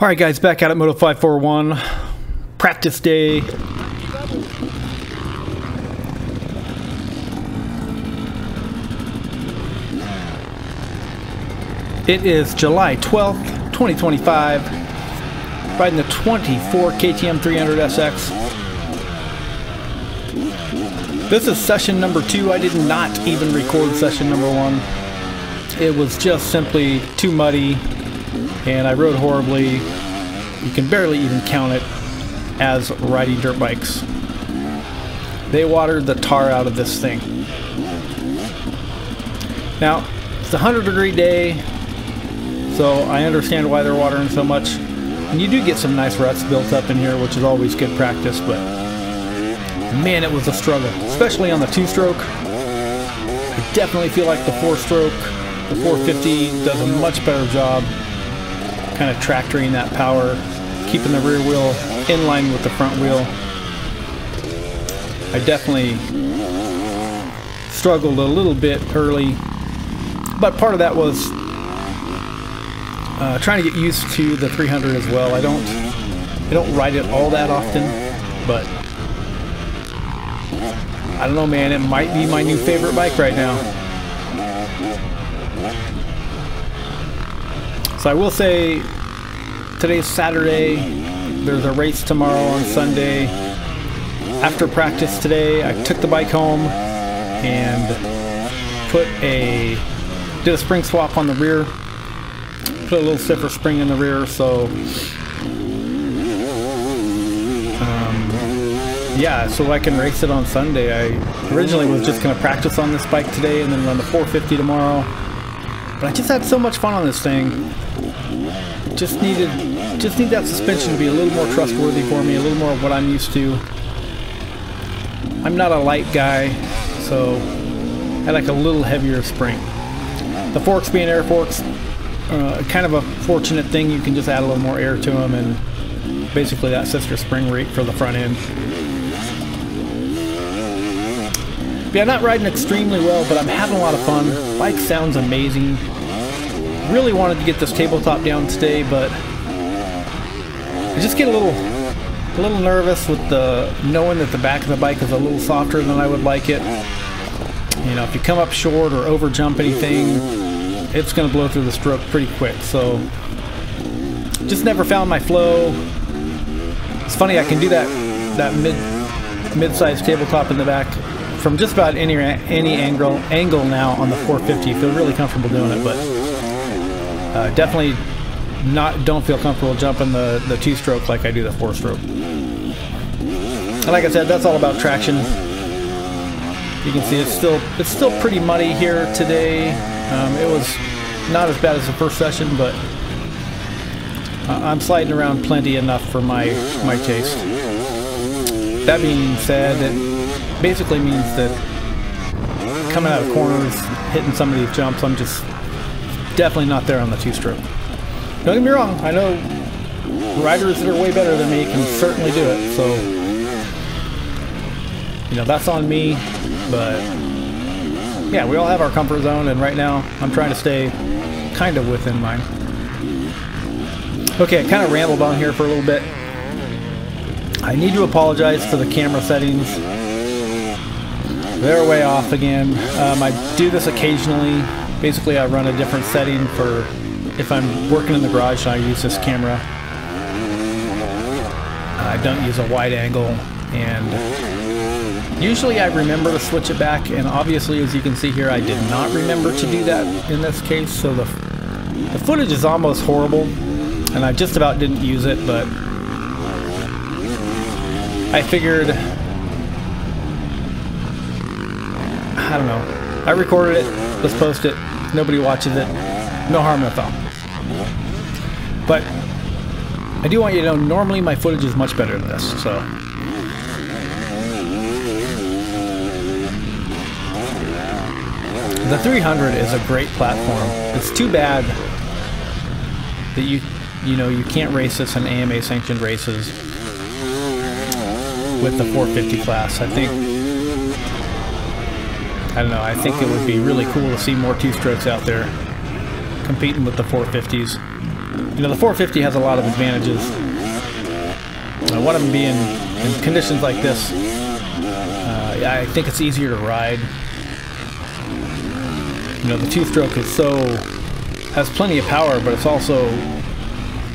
Alright guys, back out at Moto541, practice day. It is July 12th, 2025, riding the 24 KTM 300 SX. This is session number 2. I did not even record session number 1. It was just simply too muddy, and I rode horribly. You can barely even count it as riding dirt bikes. They watered the tar out of this thing. Now, it's a 100-degree day, so I understand why they're watering so much. And you do get some nice ruts built up in here, which is always good practice, but man, it was a struggle, especially on the 2-stroke. I definitely feel like the 4-stroke, the 450 does a much better job kind of tractoring that power, keeping the rear wheel in line with the front wheel. I definitely struggled a little bit early, but part of that was trying to get used to the 300 as well. I don't ride it all that often, but I don't know, man, it might be my new favorite bike right now. So I will say, today's Saturday, there's a race tomorrow on Sunday. After practice today, I took the bike home and did a spring swap on the rear. Put a little stiffer spring in the rear, so yeah, so I can race it on Sunday. I originally was just going to practice on this bike today and then run the 450 tomorrow. But I just had so much fun on this thing. Just need that suspension to be a little more trustworthy for me, a little more of what I'm used to. I'm not a light guy, so I like a little heavier spring. The forks being air forks, kind of a fortunate thing. You can just add a little more air to them, and basically that sister spring rate for the front end. But yeah, not riding extremely well, but I'm having a lot of fun. Bike sounds amazing. Really wanted to get this tabletop down today, but I just get a little nervous with knowing that the back of the bike is a little softer than I would like it. You know, if you come up short or over jump anything, it's going to blow through the stroke pretty quick. So just never found my flow. It's funny, I can do that mid-sized tabletop in the back from just about any angle now on the 450. I feel really comfortable doing it, but definitely don't feel comfortable jumping the 2-stroke like I do the 4-stroke. And like I said, that's all about traction. You can see it's still pretty muddy here today. It was not as bad as the first session, but I'm sliding around plenty enough for my taste. That being said, it basically means that coming out of corners, hitting some of these jumps, I'm just definitely not there on the 2-stroke. Don't get me wrong, I know riders that are way better than me can certainly do it, so you know, that's on me. But yeah, we all have our comfort zone, and right now I'm trying to stay kind of within mine. Okay, I kind of rambled on here for a little bit. I need to apologize for the camera settings. They're way off again. I do this occasionally. Basically, I run a different setting for if I'm working in the garage and I use this camera. I don't use a wide angle, and usually I remember to switch it back, and obviously, as you can see here, I did not remember to do that in this case, so the footage is almost horrible, and I just about didn't use it, but I figured, I don't know, I recorded it, let's post it, nobody watches it, no harm, no foul. But I do want you to know, normally my footage is much better than this, so the 300 is a great platform. It's too bad that you can't race this in AMA sanctioned races with the 450 class. I don't know, I think it would be really cool to see more 2-strokes out there competing with the 450s. You know, the 450 has a lot of advantages. One of them being in conditions like this, I think it's easier to ride. You know, the two-stroke has plenty of power, but it's also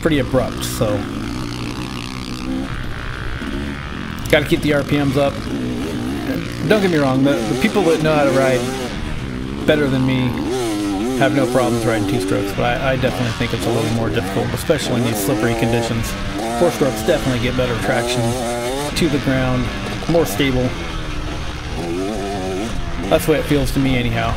pretty abrupt, so got to keep the RPMs up. Don't get me wrong, the people that know how to ride better than me have no problems riding two-strokes, but I definitely think it's a little more difficult, especially in these slippery conditions. Four-strokes definitely get better traction to the ground, more stable. That's the way it feels to me anyhow.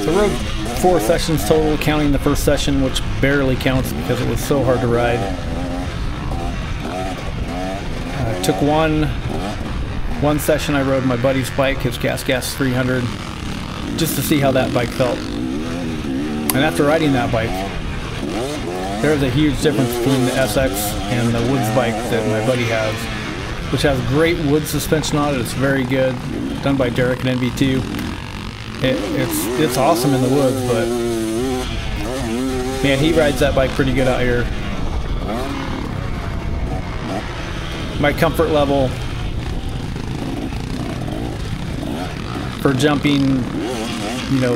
So rode 4 sessions total, counting the first session, which barely counts because it was so hard to ride. Took one session I rode my buddy's bike, his Gas 300, just to see how that bike felt. And after riding that bike, there was a huge difference between the SX and the Woods bike that my buddy has, which has great wood suspension on it. It's very good, done by Derek and NV2. It's awesome in the woods, but man, he rides that bike pretty good out here. My comfort level for jumping, you know,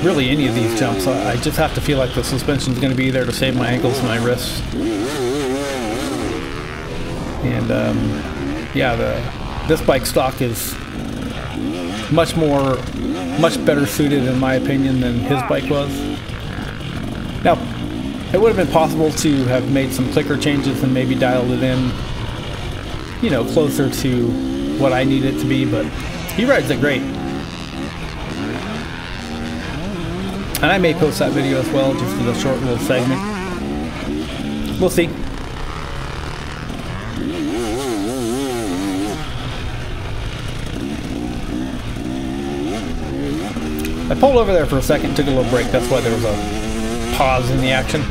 really any of these jumps, I just have to feel like the suspension is going to be there to save my ankles and my wrists. And yeah, this bike stock is much better suited, in my opinion, than his bike was. Now, it would have been possible to have made some clicker changes and maybe dialed it in, you know, closer to what I need it to be, but he rides it great. And I may post that video as well, just as a short little segment. We'll see. I pulled over there for a second, took a little break. That's why there was a pause in the action.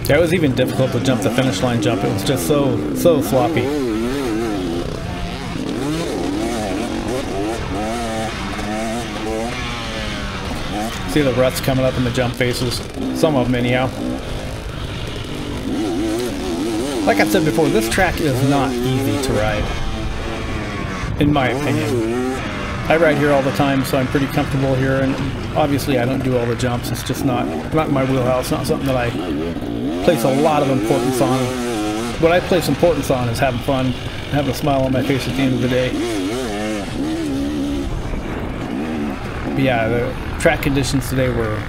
Yeah, it was even difficult to jump the finish line jump. It was just so sloppy. See the ruts coming up in the jump faces. Some of them anyhow. Like I said before, this track is not easy to ride, in my opinion. I ride here all the time, so I'm pretty comfortable here, and obviously I don't do all the jumps. It's just not my wheelhouse, not something that I place a lot of importance on. What I place importance on is having fun, having a smile on my face at the end of the day. But yeah, the track conditions today were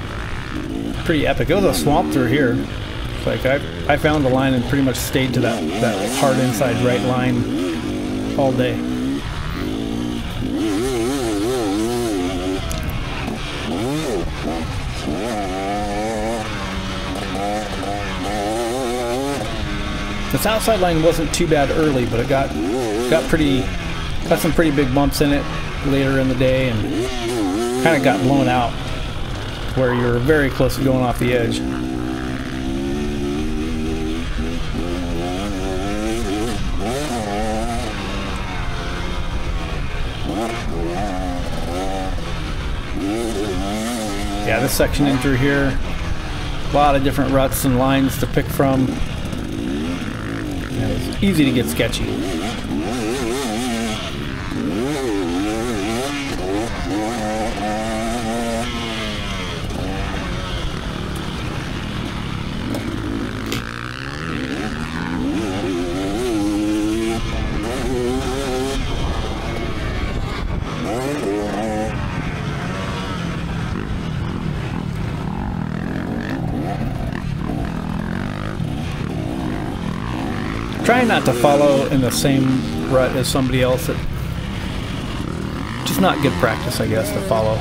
pretty epic. It was a swamp through here. Like I found the line and pretty much stayed to that hard inside right line all day. This outside line wasn't too bad early, but it got some pretty big bumps in it later in the day, and kind of got blown out where you're very close to going off the edge. Yeah, this section in through here, a lot of different ruts and lines to pick from. It's easy to get sketchy. Trying not to follow in the same rut as somebody else. Just not good practice, I guess, to follow.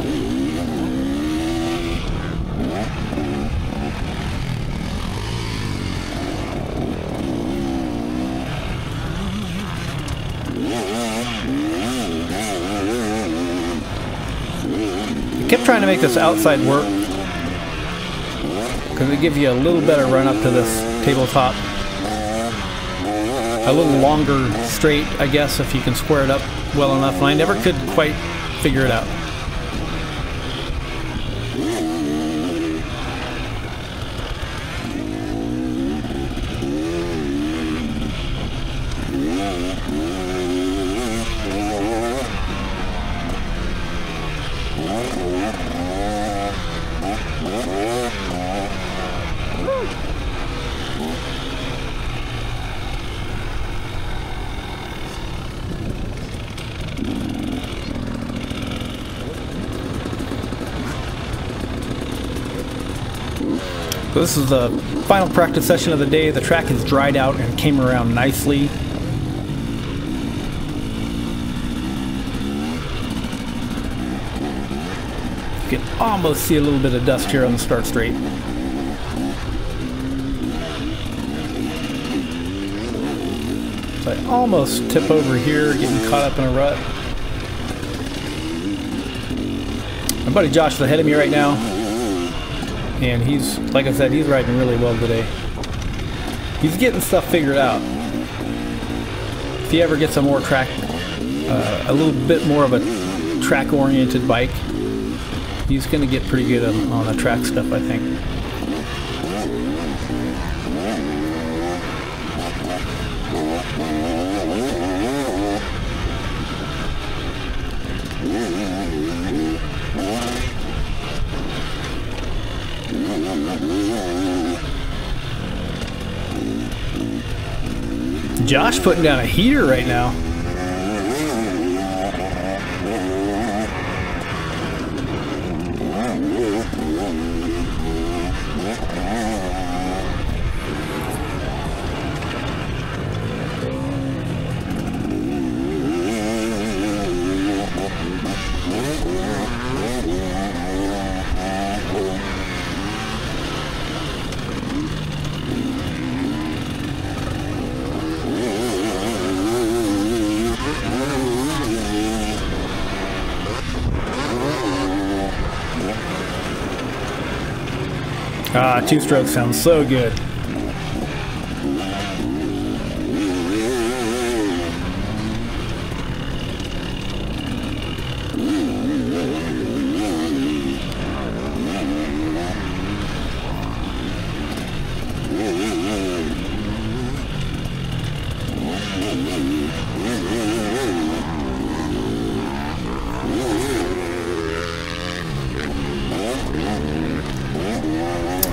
kept trying to make this outside work because it gives you a little better run up to this tabletop. A little longer straight, I guess, if you can square it up well enough. And I never could quite figure it out. So this is the final practice session of the day. The track has dried out and came around nicely. You can almost see a little bit of dust here on the start straight. So I almost tip over here, getting caught up in a rut. My buddy Josh is ahead of me right now. And he's, like I said, he's riding really well today. He's getting stuff figured out. If he ever gets a more track, a little bit more of a track-oriented bike, he's going to get pretty good on the track stuff, I think. Josh putting down a heater right now. Ah, two-stroke sounds so good.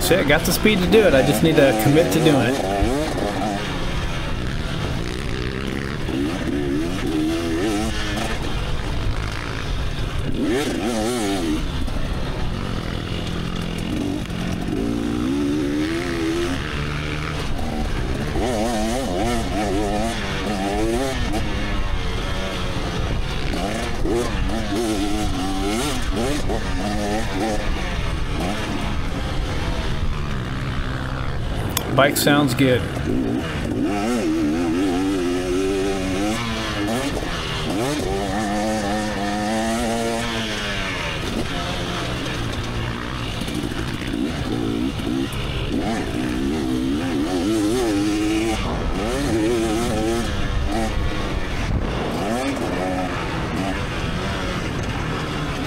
See, I got the speed to do it. I just need to commit to doing it. Bike sounds good.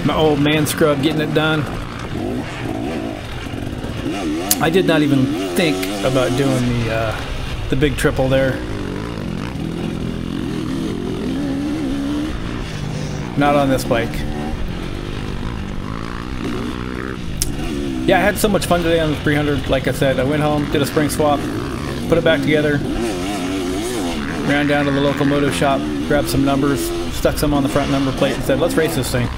My old man scrub getting it done. I did not even think about doing the big triple there. Not on this bike. Yeah, I had so much fun today on the 300. Like I said, I went home, did a spring swap, put it back together, ran down to the local moto shop, grabbed some numbers, stuck some on the front number plate and said, let's race this thing.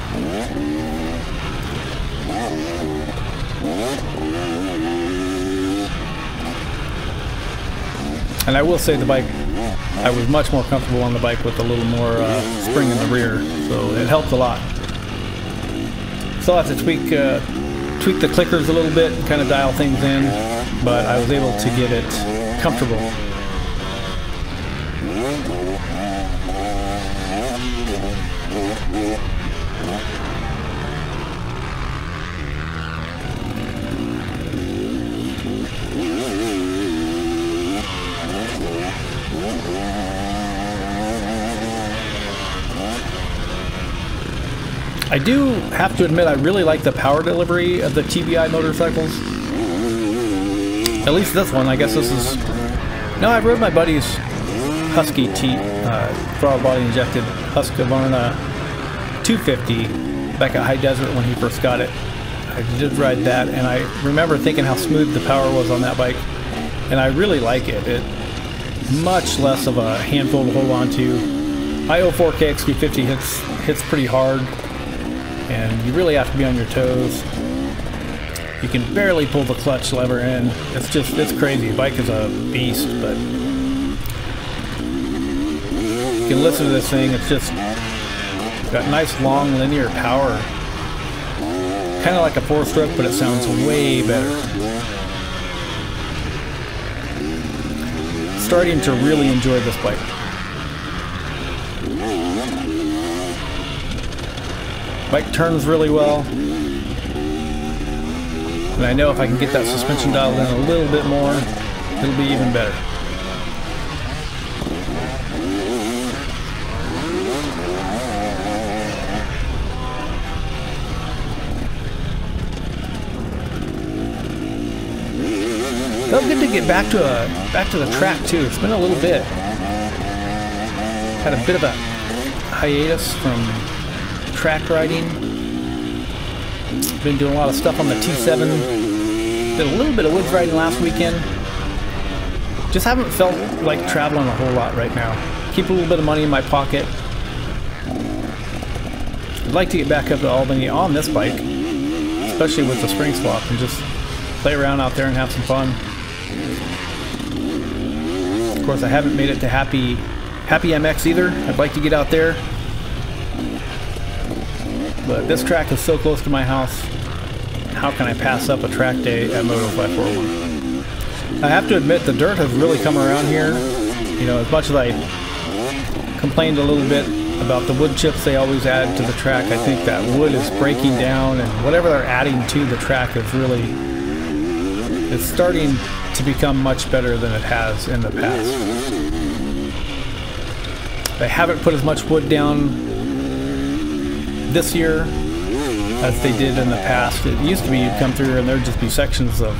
And I will say the bike, I was much more comfortable on the bike with a little more spring in the rear, so it helped a lot. Still have to tweak the clickers a little bit and kind of dial things in, but I was able to get it comfortable. I do have to admit I really like the power delivery of the TBI motorcycles. At least this one. I guess this is... No, I rode my buddy's Husky throttle body injected Husqvarna 250 back at High Desert when he first got it. I did ride that, and I remember thinking how smooth the power was on that bike, and I really like it. It's much less of a handful to hold on to. IO4K XP50 hits pretty hard, and you really have to be on your toes. You can barely pull the clutch lever in. It's crazy. The bike is a beast, but you can listen to this thing. It's just got nice long linear power. Kind of like a 4-stroke, but it sounds way better. Starting to really enjoy this bike. Bike turns really well. And I know if I can get that suspension dialed in a little bit more, it'll be even better. Felt good to get back to the track too. It's been a little bit. Had a bit of a hiatus from track riding. Been doing a lot of stuff on the T7. Did a little bit of woods riding last weekend. Just haven't felt like traveling a whole lot right now. Keep a little bit of money in my pocket. I'd like to get back up to Albany on this bike, especially with the spring swap, and just play around out there and have some fun. Of course, I haven't made it to Happy MX either. I'd like to get out there, but this track is so close to my house. How can I pass up a track day at Moto541? I have to admit, the dirt has really come around here. You know, as much as I complained a little bit about the wood chips they always add to the track, I think that wood is breaking down, and whatever they're adding to the track is really, it's starting to become much better than it has in the past. They haven't put as much wood down this year as they did in the past. It used to be you'd come through and there'd just be sections of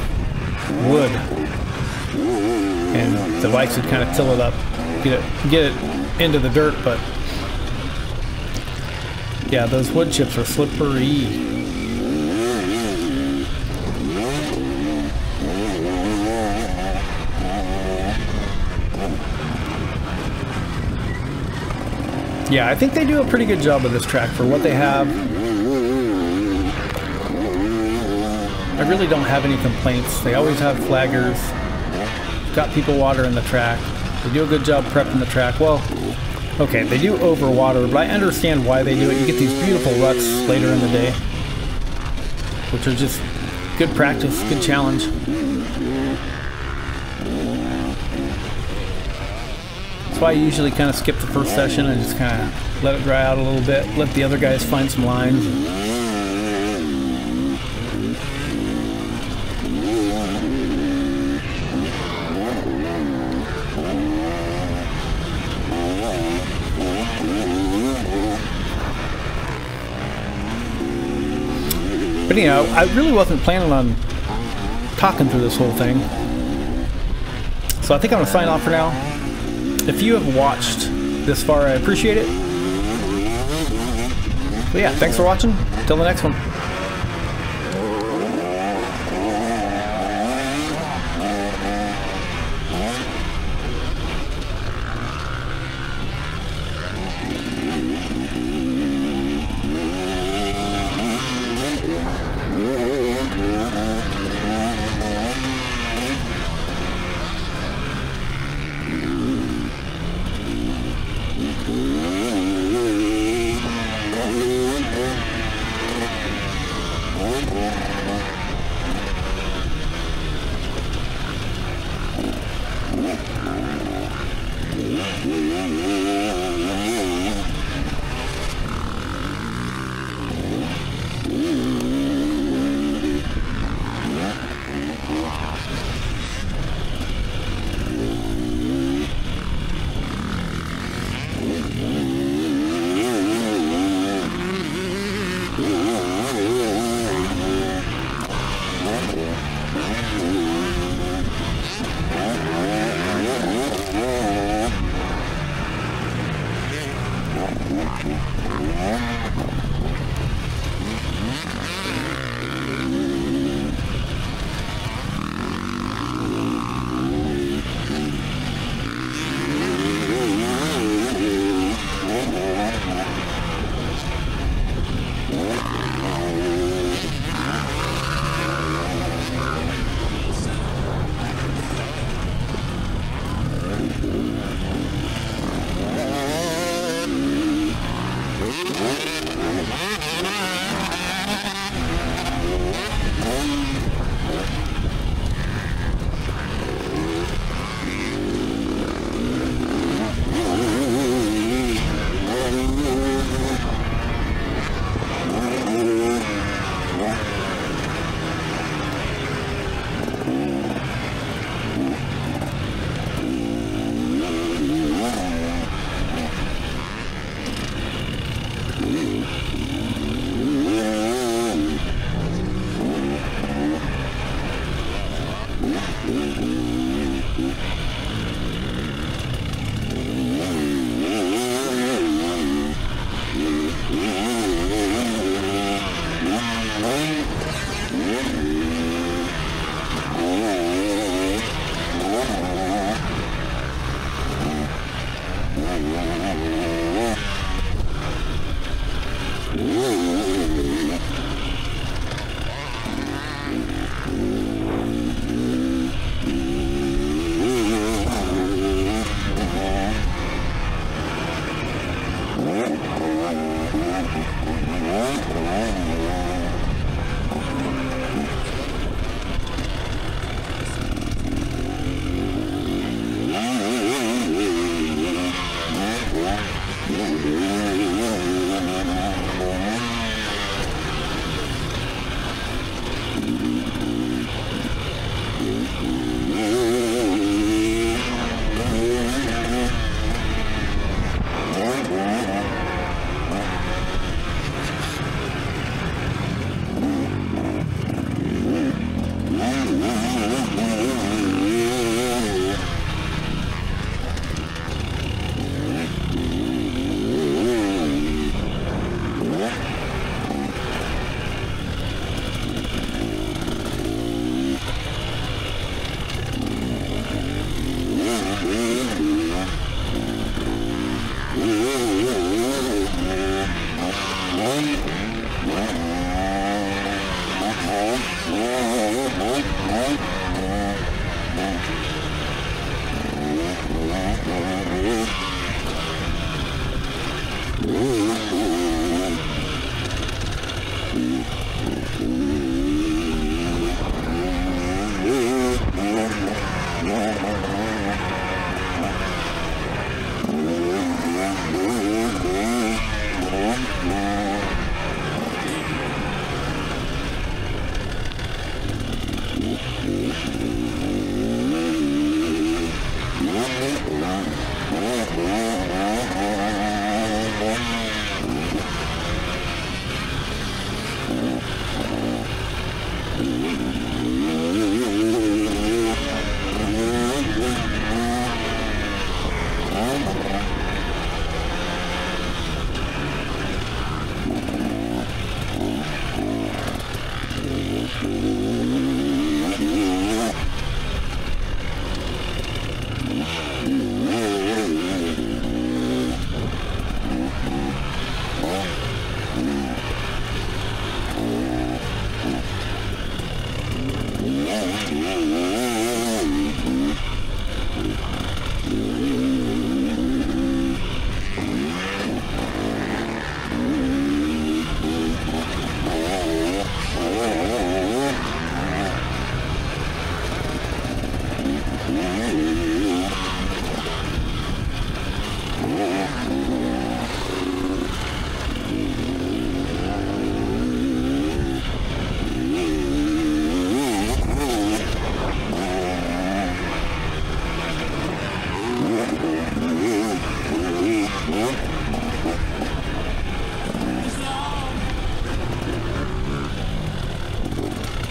wood, and the bikes would kind of till it up, get it into the dirt. But yeah, those wood chips are slippery. Yeah, I think they do a pretty good job of this track for what they have. I really don't have any complaints. They always have flaggers. Got people watering the track. They do a good job prepping the track. Well, okay, they do overwater, but I understand why they do it. You get these beautiful ruts later in the day, which are just good practice, good challenge. That's why I usually kind of skip the first session and just kind of let it dry out a little bit, let the other guys find some lines. But anyhow, I really wasn't planning on talking through this whole thing, so I think I'm going to sign off for now. If you have watched this far, I appreciate it. But yeah, thanks for watching. Till the next one.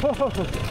Yeah.